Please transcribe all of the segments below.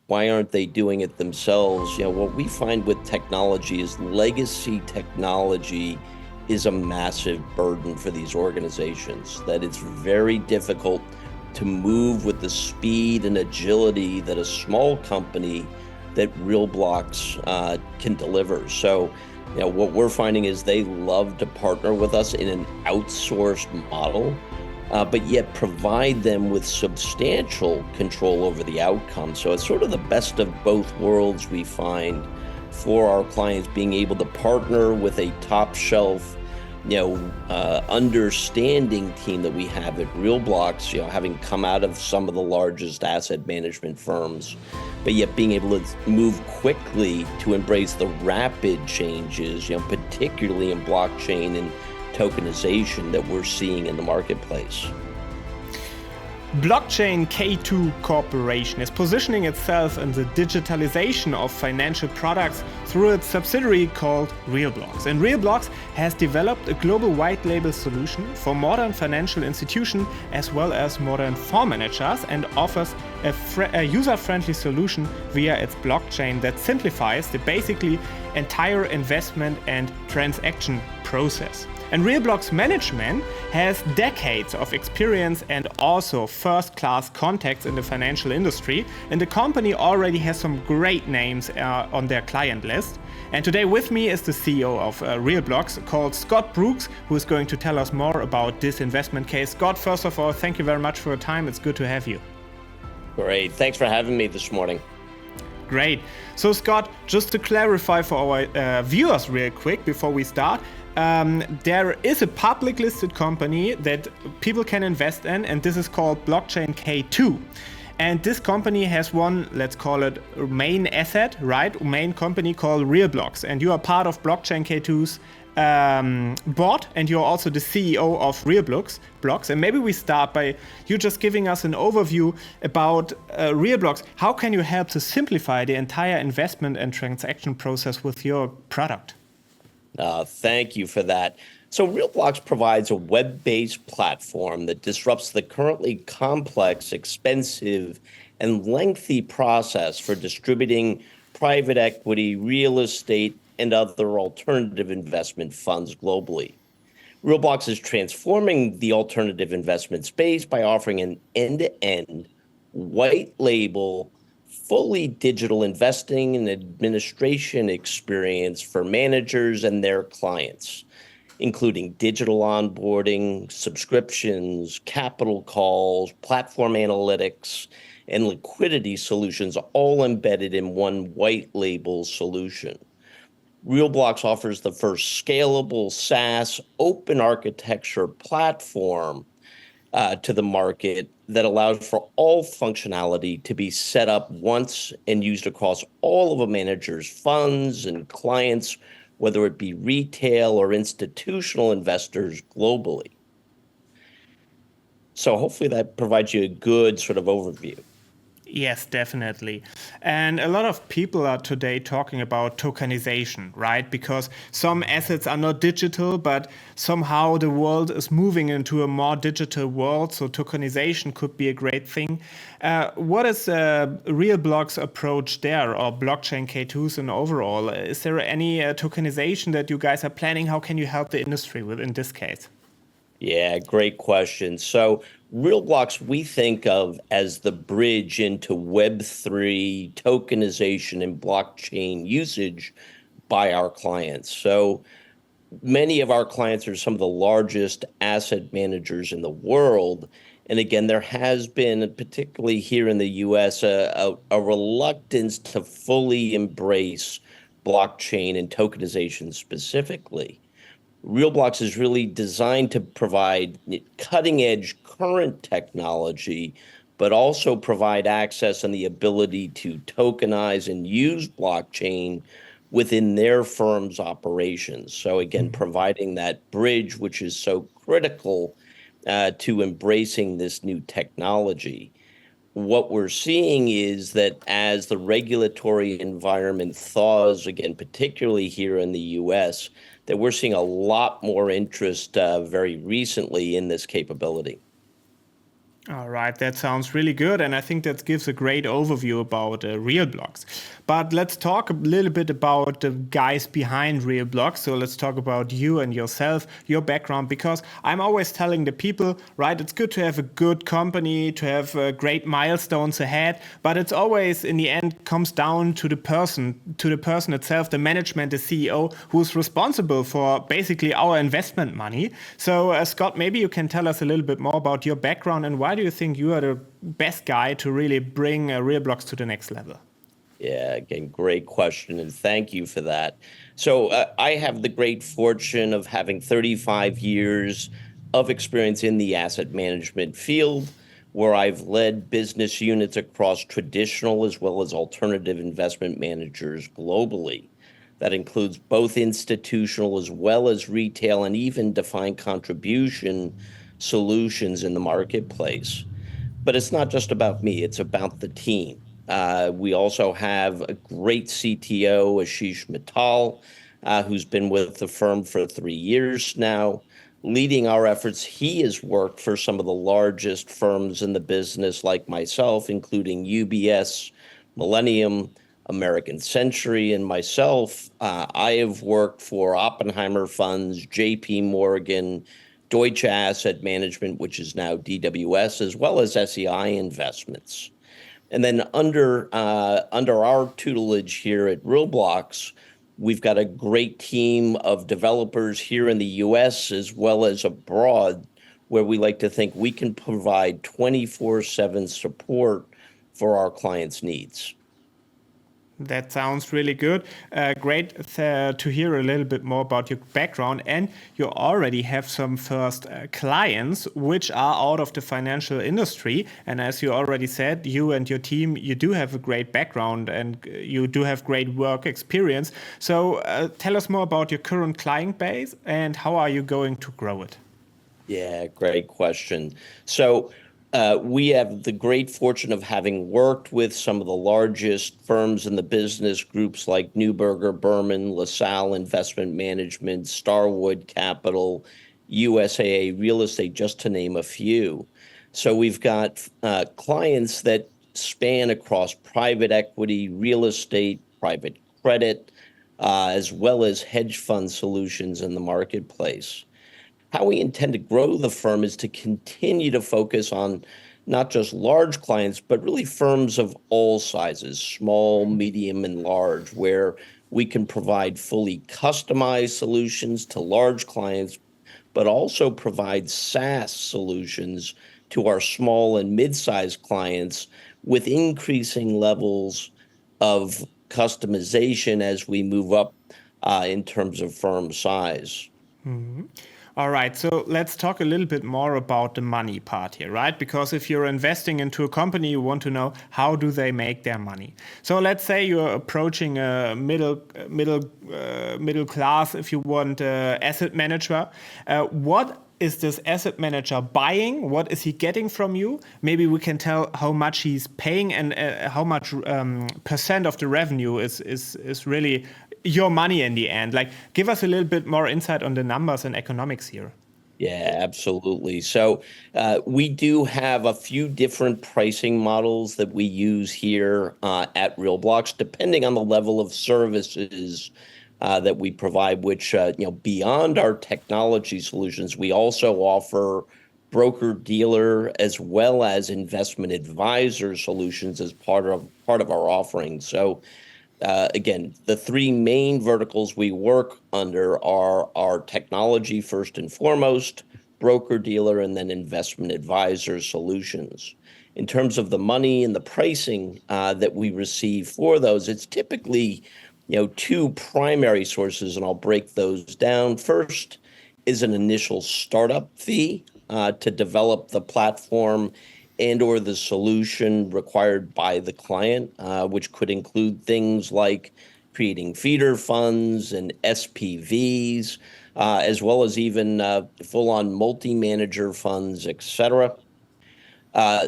why aren't they doing it themselves? What we find with technology is legacy technology is a massive burden for these organizations, that it's very difficult to move with the speed and agility that a small company that RealBlocks can deliver. So, what we're finding is they love to partner with us in an outsourced model, but yet provide them with substantial control over the outcome. So it's sort of the best of both worlds we find for our clients, being able to partner with a top shelf understanding team that we have at RealBlocks, having come out of some of the largest asset management firms, but yet being able to move quickly to embrace the rapid changes, particularly in blockchain and tokenization that we're seeing in the marketplace. BlockchainK2 Corporation is positioning itself in the digitalisation of financial products through its subsidiary called RealBlocks. And RealBlocks has developed a global white label solution for modern financial institutions as well as modern fund managers, and offers a user-friendly solution via its blockchain that simplifies the basically entire investment and transaction process. And RealBlocks management has decades of experience and also first-class contacts in the financial industry, and the company already has some great names on their client list. And today with me is the CEO of RealBlocks, called Scott Brooks, who is going to tell us more about this investment case. Scott, first of all, thank you very much for your time. It's good to have you. Great. Thanks for having me this morning. Great. So Scott, just to clarify for our viewers real quick before we start, there is a public listed company that people can invest in, and this is called BlockchainK2. And this company has one, let's call it main asset, right? Main company called RealBlocks. And you are part of BlockchainK2's board, and you're also the CEO of RealBlocks. And maybe we start by you just giving us an overview about RealBlocks. How can you help to simplify the entire investment and transaction process with your product? Thank you for that. So RealBlocks provides a web-based platform that disrupts the currently complex, expensive, and lengthy process for distributing private equity, real estate, and other alternative investment funds globally. RealBlocks is transforming the alternative investment space by offering an end-to-end, white label, fully digital investing and administration experience for managers and their clients, including digital onboarding, subscriptions, capital calls, platform analytics, and liquidity solutions, all embedded in one white label solution. RealBlocks offers the first scalable SaaS open architecture platform to the market that allows for all functionality to be set up once and used across all of a manager's funds and clients, whether it be retail or institutional investors globally. So hopefully that provides you a good sort of overview. Yes, definitely. And a lot of people are today talking about tokenization, right? Because some assets are not digital, but somehow the world is moving into a more digital world. So tokenization could be a great thing. What is RealBlocks' approach there, or BlockchainK2's in overall? Is there any tokenization that you guys are planning? How can you help the industry in this case? Yeah, great question. So RealBlocks we think of as the bridge into Web3 tokenization and blockchain usage by our clients. So many of our clients are some of the largest asset managers in the world. And again, there has been, particularly here in the US, a reluctance to fully embrace blockchain and tokenization specifically. RealBlocks is really designed to provide cutting-edge current technology, but also provide access and the ability to tokenize and use blockchain within their firm's operations. So again, providing that bridge, which is so critical to embracing this new technology. What we're seeing is that as the regulatory environment thaws, again, particularly here in the US, that we're seeing a lot more interest very recently in this capability. All right, that sounds really good, and I think that gives a great overview about RealBlocks. But let's talk a little bit about the guys behind RealBlocks. So let's talk about you and yourself, your background, because I'm always telling the people, right, it's good to have a good company, to have great milestones ahead, but it's always, in the end, comes down to the person itself, the management, the CEO, who's responsible for basically our investment money. So Scott, maybe you can tell us a little bit more about your background and why do you think you are the best guy to really bring RealBlocks to the next level? Yeah, again, great question, and thank you for that. So I have the great fortune of having 35 years of experience in the asset management field, where I've led business units across traditional as well as alternative investment managers globally. That includes both institutional as well as retail and even defined contribution solutions in the marketplace. But it's not just about me, it's about the team. We also have a great CTO, Ashish Mittal, who's been with the firm for 3 years now, leading our efforts. He has worked for some of the largest firms in the business, like myself, including UBS, Millennium, American Century, and myself. I have worked for Oppenheimer Funds, JP Morgan, Deutsche Asset Management, which is now DWS, as well as SEI Investments. And then under our tutelage here at RealBlocks, we've got a great team of developers here in the US as well as abroad, where we like to think we can provide 24/7 support for our clients' needs. That sounds really good. Great to hear a little bit more about your background. And you already have some first clients which are out of the financial industry. And as you already said, you and your team, you do have a great background and you do have great work experience. So tell us more about your current client base and how are you going to grow it? Yeah, great question. So we have the great fortune of having worked with some of the largest firms in the business, groups like Neuberger Berman, LaSalle Investment Management, Starwood Capital, USAA Real Estate, just to name a few. So we've got clients that span across private equity, real estate, private credit, as well as hedge fund solutions in the marketplace. How we intend to grow the firm is to continue to focus on not just large clients, but really firms of all sizes, small, medium, and large, where we can provide fully customized solutions to large clients, but also provide SaaS solutions to our small and mid-sized clients with increasing levels of customization as we move up in terms of firm size. All right, so let's talk a little bit more about the money part here, right? Because if you're investing into a company, you want to know how do they make their money. So let's say you're approaching a middle class, if you want, asset manager. What is this asset manager buying? What is he getting from you? Maybe we can tell how much he's paying and how much percent of the revenue is really your money in the end. Like, give us a little bit more insight on the numbers and economics here. Yeah, absolutely. So we do have a few different pricing models that we use here at RealBlocks, depending on the level of services that we provide, which, beyond our technology solutions, we also offer broker dealer as well as investment advisor solutions as part of our offering. So again, the three main verticals we work under are our technology first and foremost, broker dealer, and then investment advisor solutions. In terms of the money and the pricing that we receive for those, it's typically two primary sources, and I'll break those down. First is an initial startup fee to develop the platform and or the solution required by the client, which could include things like creating feeder funds and SPVs, as well as even full-on multi-manager funds, et cetera.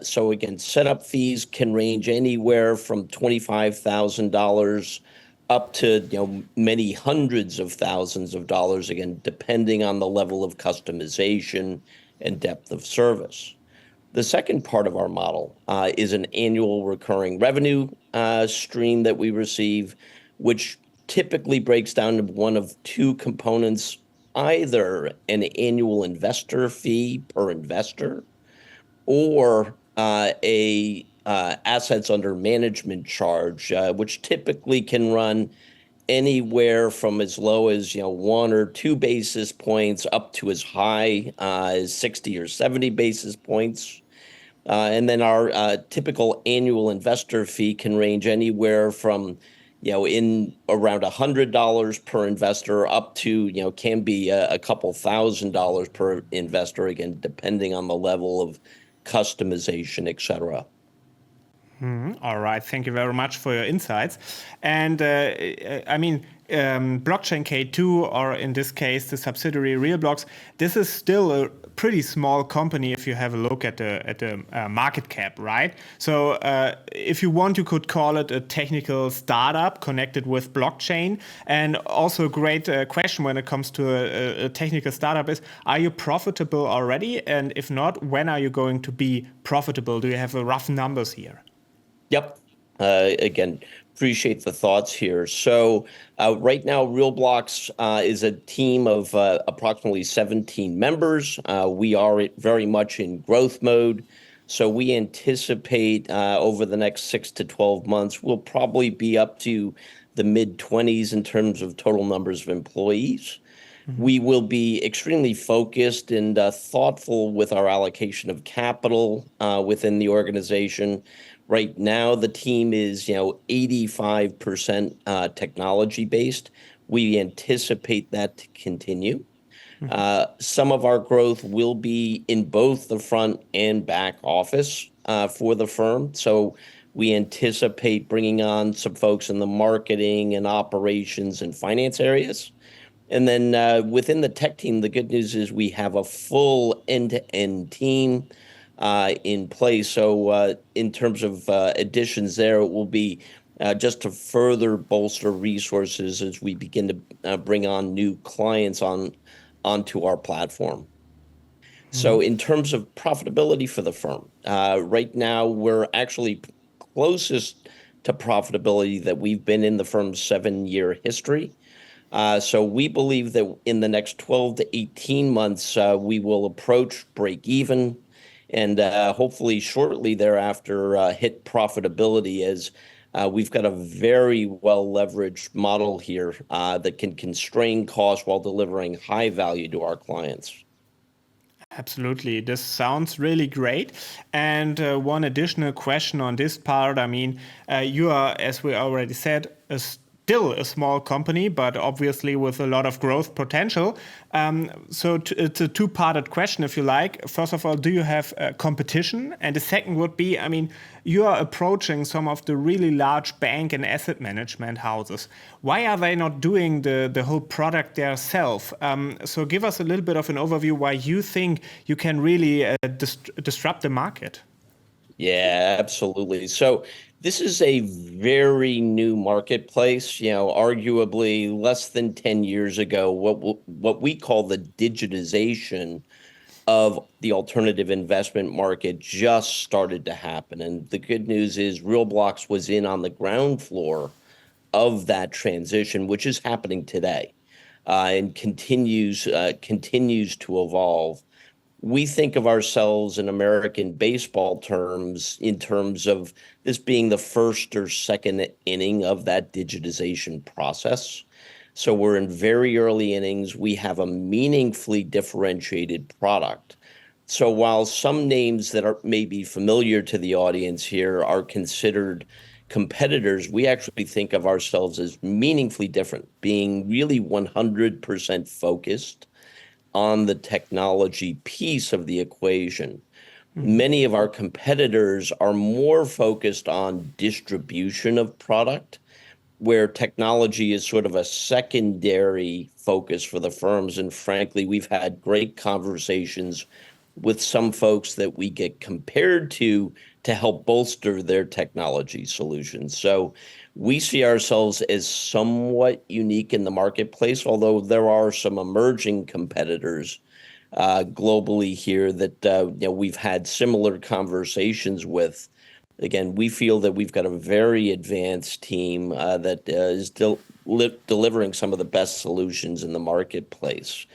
So again, setup fees can range anywhere from $25,000 up to many hundreds of thousands of dollars, again, depending on the level of customization and depth of service. The second part of our model is an annual recurring revenue stream that we receive, which typically breaks down to one of two components, either an annual investor fee per investor or a assets under management charge, which typically can run anywhere from as low as 1 or 2 basis points up to as high as 60 or 70 basis points. And then our typical annual investor fee can range anywhere from in around $100 per investor up to can be a couple $1,000 per investor, again depending on the level of customization, etc. All right, thank you very much for your insights. And BlockchainK2, or in this case, the subsidiary RealBlocks, this is still a pretty small company if you have a look at the market cap, right? So if you want, you could call it a technical startup connected with blockchain. And also a great question when it comes to a technical startup is, are you profitable already? And if not, when are you going to be profitable? Do you have rough numbers here? Yep. Again, appreciate the thoughts here. So right now, RealBlocks is a team of approximately 17 members. We are very much in growth mode. So we anticipate over the next 6 to 12 months, we'll probably be up to the mid-20s in terms of total numbers of employees. We will be extremely focused and thoughtful with our allocation of capital within the organization. Right now, the team is 85% technology based. We anticipate that to continue. Some of our growth will be in both the front and back office for the firm. So we anticipate bringing on some folks in the marketing and operations and finance areas. And then within the tech team, the good news is we have a full end-to-end team in place. So in terms of additions there, it will be just to further bolster resources as we begin to bring on new clients onto our platform. So in terms of profitability for the firm, right now we're actually closest to profitability that we've been in the firm's 7-year history. So we believe that in the next 12 to 18 months, we will approach break even and hopefully shortly thereafter hit profitability, as we've got a very well leveraged model here that can constrain costs while delivering high value to our clients. Absolutely. This sounds really great. And one additional question on this part. I mean, you are, as we already said, still a small company, but obviously with a lot of growth potential. So it's a two-parted question, if you like. First of all, do you have competition? And the second would be, I mean, you are approaching some of the really large bank and asset management houses. Why are they not doing the whole product themselves? So give us a little bit of an overview why you think you can really disrupt the market. Yeah, absolutely. So this is a very new marketplace, arguably less than 10 years ago, what we call the digitization of the alternative investment market just started to happen. And the good news is RealBlocks was in on the ground floor of that transition, which is happening today and continues to evolve. We think of ourselves in American baseball terms in terms of this being the first or second inning of that digitization process. So we're in very early innings. We have a meaningfully differentiated product. So while some names that are maybe familiar to the audience here are considered competitors, we actually think of ourselves as meaningfully different, being really 100% focused on the technology piece of the equation. Many of our competitors are more focused on distribution of product, where technology is sort of a secondary focus for the firms. And frankly, we've had great conversations with some folks that we get compared to help bolster their technology solutions. So we see ourselves as somewhat unique in the marketplace, although there are some emerging competitors. globally here that we've had similar conversations with. Again, we feel that we've got a very advanced team that is delivering some of the best solutions in the marketplace.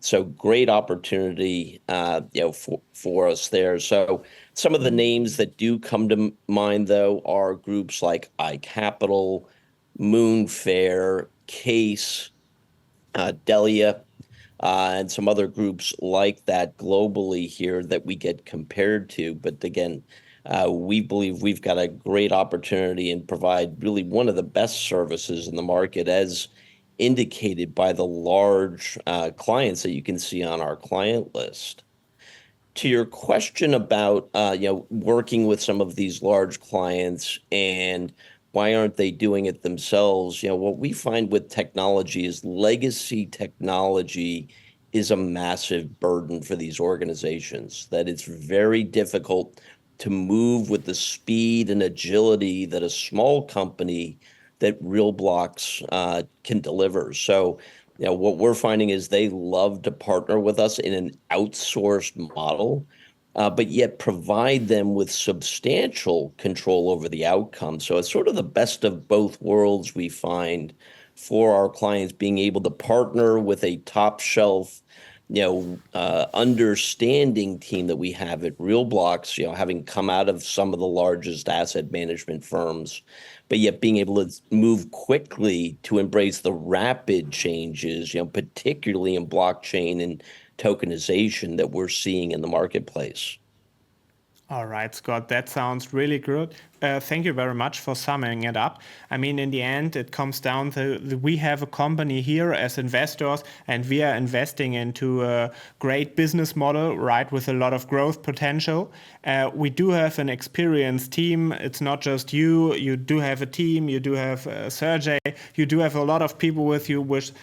So great opportunity, for us there. So some of the names that do come to mind, though, are groups like iCapital, Moonfair, Case, Delia, and some other groups like that globally here that we get compared to. But again, we believe we've got a great opportunity and provide really one of the best services in the market, as indicated by the large clients that you can see on our client list. To your question about working with some of these large clients and why aren't they doing it themselves? What we find with technology is legacy technology is a massive burden for these organizations, that it's very difficult to move with the speed and agility that a small company that RealBlocks can deliver. So what we're finding is they love to partner with us in an outsourced model, but yet provide them with substantial control over the outcome. So it's sort of the best of both worlds we find for our clients, being able to partner with a top shelf, understanding team that we have at RealBlocks, having come out of some of the largest asset management firms, but yet being able to move quickly to embrace the rapid changes, particularly in blockchain and tokenization that we're seeing in the marketplace. All right, Scott, that sounds really good. Thank you very much for summing it up. I mean, in the end, it comes down to we have a company here as investors, and we are investing into a great business model, right, with a lot of growth potential. We do have an experienced team. It's not just you. You do have a team. You do have Sergey. You do have a lot of people with you with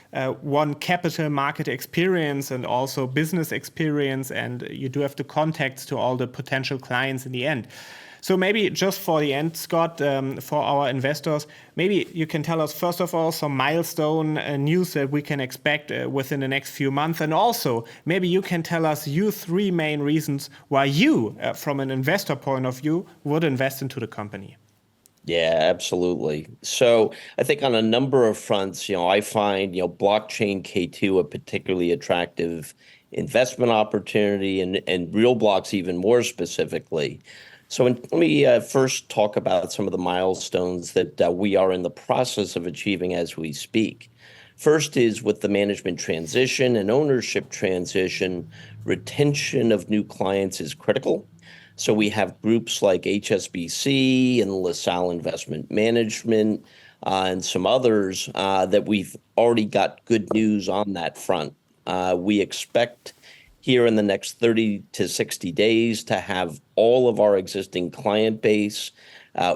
one capital market experience and also business experience, and you do have the contacts to all the potential clients in the end. So maybe just for the end, Scott, for our investors, maybe you can tell us, first of all, some milestone news that we can expect within the next few months. And also, maybe you can tell us your three main reasons why you, from an investor point of view, would invest into the company. Yeah, absolutely. So I think on a number of fronts, I find, BlockchainK2 a particularly attractive investment opportunity, and RealBlocks even more specifically. So let me first talk about some of the milestones that we are in the process of achieving as we speak. First is with the management transition and ownership transition, retention of new clients is critical. So we have groups like HSBC and LaSalle Investment Management and some others that we've already got good news on that front. We expect here in the next 30 to 60 days to have all of our existing client base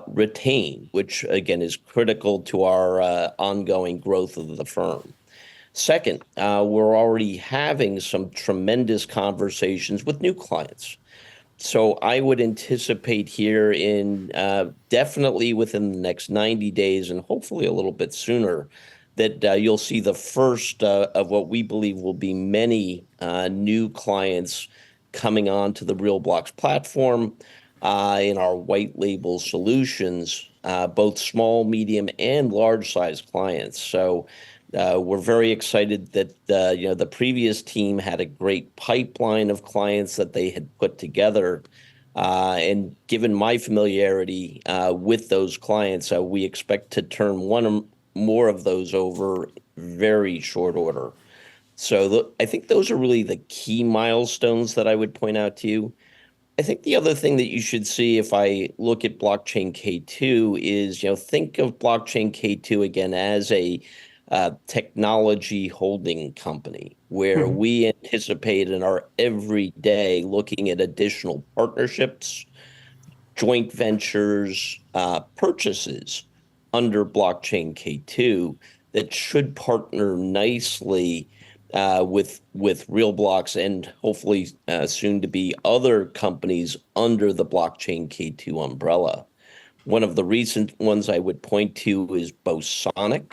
retain, which again is critical to our ongoing growth of the firm. Second, we're already having some tremendous conversations with new clients. So I would anticipate here in definitely within the next 90 days and hopefully a little bit sooner that you'll see the first of what we believe will be many new clients coming on to the RealBlocks platform in our white label solutions, both small, medium, and large size clients. So we're very excited that the previous team had a great pipeline of clients that they had put together. And given my familiarity with those clients, we expect to turn one or more of those over very short order. So I think those are really the key milestones that I would point out to you. I think the other thing that you should see if I look at BlockchainK2 is, think of BlockchainK2 again as a technology holding company where we anticipate and are every day looking at additional partnerships, joint ventures, purchases under BlockchainK2 that should partner nicely with RealBlocks and hopefully soon to be other companies under the BlockchainK2 umbrella. One of the recent ones I would point to is Bosonic,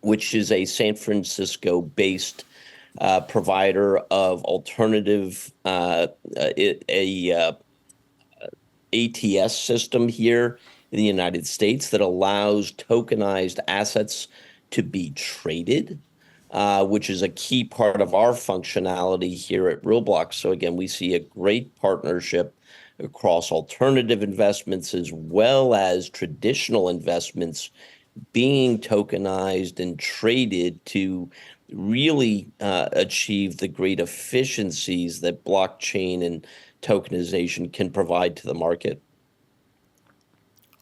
which is a San Francisco-based provider of alternative ATS system here in the United States that allows tokenized assets to be traded, which is a key part of our functionality here at RealBlocks. So again, we see a great partnership across alternative investments as well as traditional investments being tokenized and traded to really achieve the great efficiencies that blockchain and tokenization can provide to the market.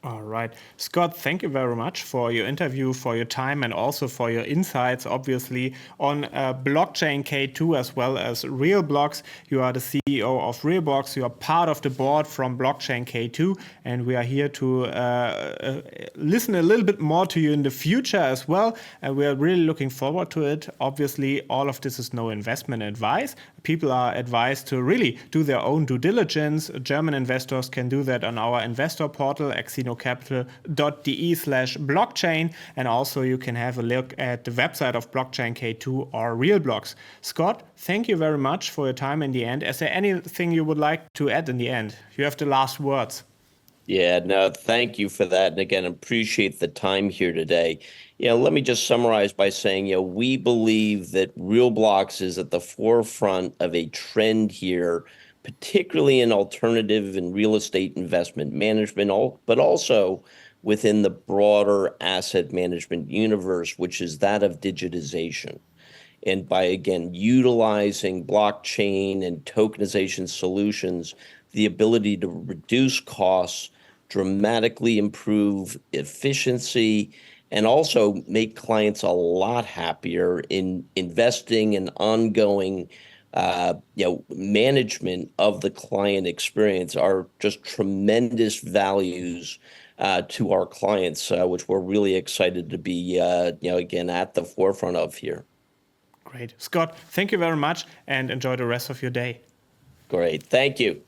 All right. Scott, thank you very much for your interview, for your time, and also for your insights, obviously, on BlockchainK2 as well as RealBlocks. You are the CEO of RealBlocks. You are part of the board from BlockchainK2, and we are here to listen a little bit more to you in the future as well. And we are really looking forward to it. Obviously, all of this is no investment advice. People are advised to really do their own due diligence. German investors can do that on our investor portal, axinocapital.de/blockchain. And also you can have a look at the website of BlockchainK2 or RealBlocks. Scott, thank you very much for your time in the end. Is there anything you would like to add in the end? You have the last words. Yeah, no, thank you for that. And again, appreciate the time here today. Let me just summarize by saying, we believe that RealBlocks is at the forefront of a trend here, particularly in alternative and real estate investment management, but also within the broader asset management universe, which is that of digitization. And by, again, utilizing blockchain and tokenization solutions, the ability to reduce costs, dramatically improve efficiency, and also make clients a lot happier in investing and ongoing management of the client experience are just tremendous values to our clients, which we're really excited to be, again, at the forefront of here. Great. Scott, thank you very much and enjoy the rest of your day. Great. Thank you.